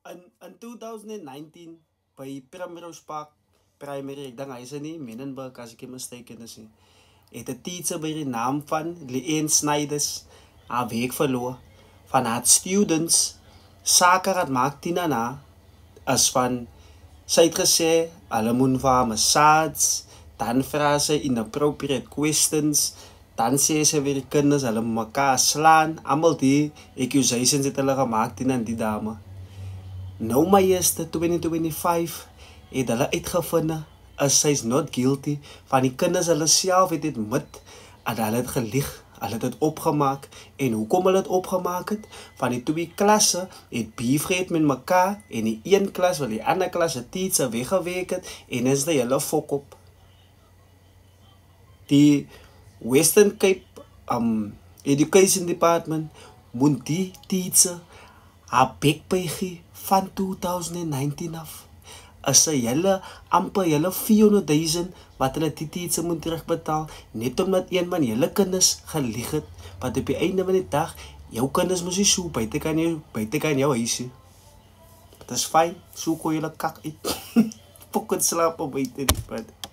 In 2019, by Primrose Park Primary, ek dink hy is in die Menenberg as ek nie mistaken is nie, het 'n teacher by die naam van Leanne Snyders haar werk verloor. Van haar students sake wat maak Tina na as van sy het gesê hulle moet vir haar massage, dan vra sy inappropriate questions, dan sê sy weer die kinders hulle moet mekaar slaan, almal die accusations het hulle gemaak teen die dame. Nou my eerste 2025 het hulle uitgevind as sy's not guilty van die kinders hulle self het admit en hulle het gelieg, hulle het dit opgemaak. En hoekom hulle dit opgemaak het? Van die twee klasse het beef gehad met mekaar en die een klas wil die ander klas se teacher weggewerk het en is die hele fok op. Die Western Cape Education Department moet die teacher haar bekpay gee van 2019 af. As sy amper 400,000 wat hulle die teacher moet terugbetaal, net omdat een van julle kinders gelieg het, wat op die einde van die dag, jou kinders moes nie so buite kan jou huisie. Het is fijn, so kon julle kak uit. Fucking slaap op buite die pad.